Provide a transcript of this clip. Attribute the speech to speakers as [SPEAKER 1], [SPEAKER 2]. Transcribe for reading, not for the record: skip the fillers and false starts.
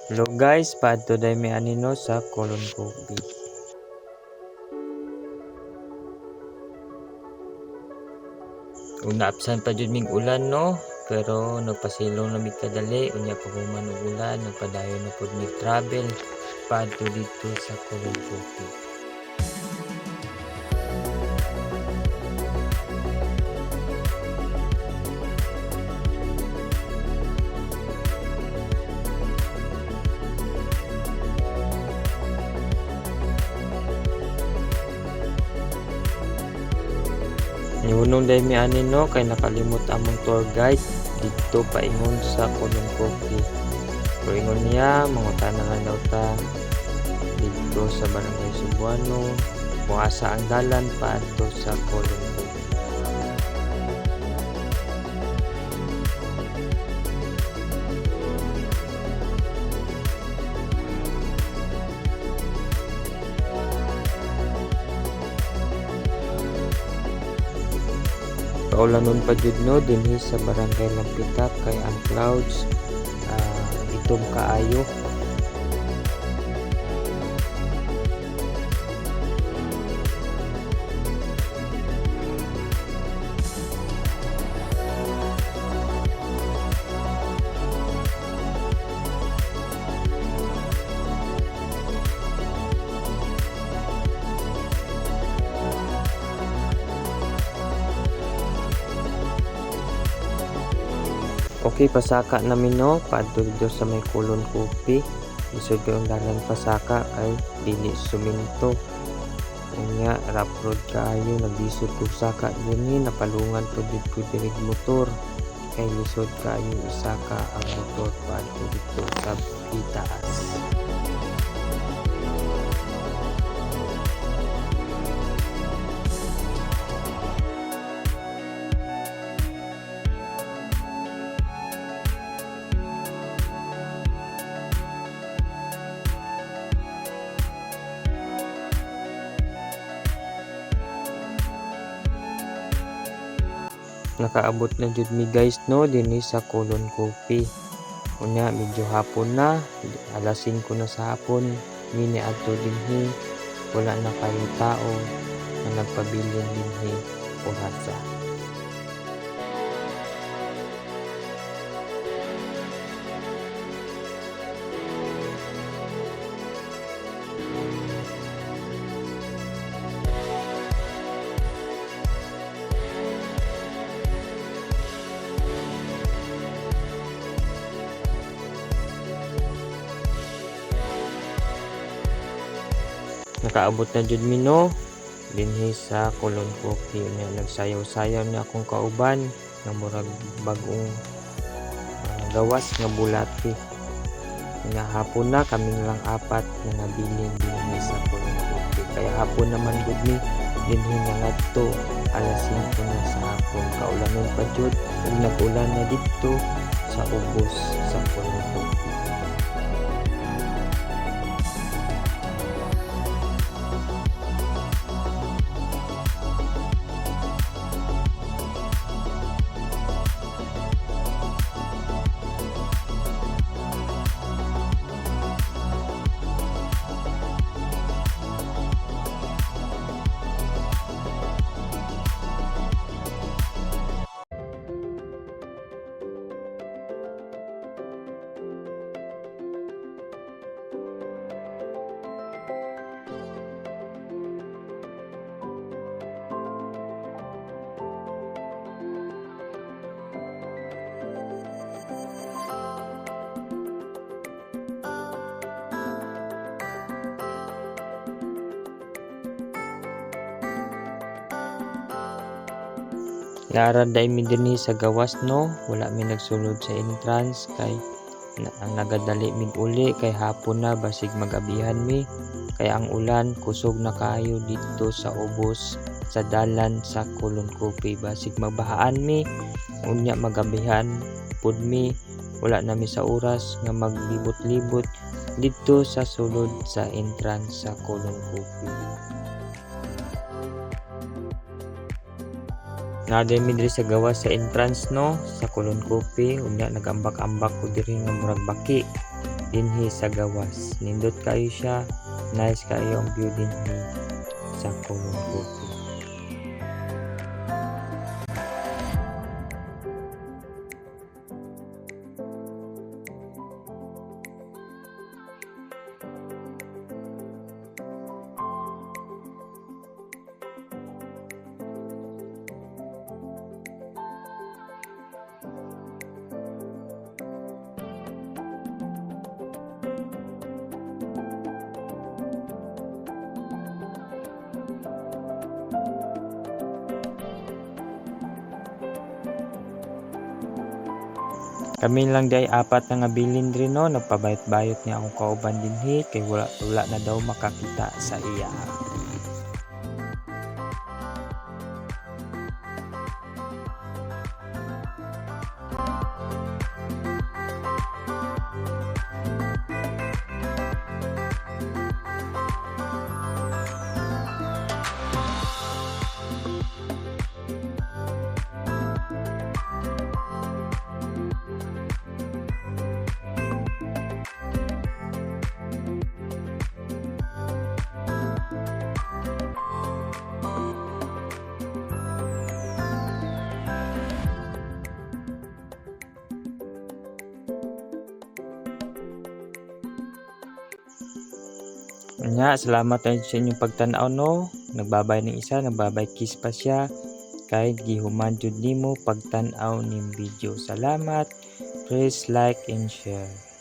[SPEAKER 1] Hello guys, paadto day mi anino sa Colon Coffee. Una absan pa jud mig ulan no, pero nagpasilong na mig kadali unya paghuman og ulan, nagpadayon na pud mig travel paadto dito sa Colon Coffee. Niunong day mi ani no kay nakalimot among tour guide dito paingon sa Colon Coffee. Pero ingon niya mangutanahan daw ta dito sa Barangay Cebuano kung asa ang dalan paadto sa Colon Coffee. Kaulanon pa jud no dinhi sa Barangay Lampitak kay ang clouds itom kaayo. Okay, pasaka namin no, paadto dito sa may Colon Coffee. Isod ko yung dalan pasaka kay dili suminto. Unya rough road kaayo, naglisod ko saka dinhi, napalungan po dito ko dirig motor. Kay lisod kaayo isaka ang motor paadto dito sa itaas. Nakaabot na jud mi guys no dinhi sa Colon Coffee. Unya medyo hapon na, alas 5 na sa hapon, mini adto dinhi, wala na kayo tao na nagpabilin dinhi orasa. Nakaabot na jud mi no dinhi sa Colon Coffee. Unya nagsayaw-sayaw na akong kauban nga murag bagong gawas nga bulati. Nga hapon na kaming lang apat nga nabilin dinhi sa Colon Coffee. Kaya hapon naman gud mi dinhi na ngadto alas 5 na sa hapon. Kaulanon pa jud ug nag-ulan na dito sa ubos sa Colon Coffee. Naarad day mi dinhi sa gawas no, wala mi nagsulod sa entrance kay ang nagadali mig uli kay hapon na basig magabihan mi. Kay ang ulan kusog na kayo dito sa ubos sa dalan sa Colon Coffee, basig magbahaan mi unya magabihan pud mi, wala na mi sa oras nga maglibot-libot dito sa sulod sa entrance sa Colon Coffee. Naday mi diri sa gawas sa entrance no sa Colon Coffee, unya nagambak-ambak ko diri nga murag baki. dinhi sa gawas. Nindot kayo siya, nice kayo ang view dinhi sa Kulon Coffee. Kami lang day apat na nga bilin rin no, nagpabayot-bayot niya akong kauban dinhi kay wala na daw makakita sa iya. Nya, salamat tayo sa inyong pagtanaw no. Nagbabay ng isa, nagbabay kiss pa siya. Kahit gihuman jud nimo pagtanaw ning video. Salamat. Please like and share.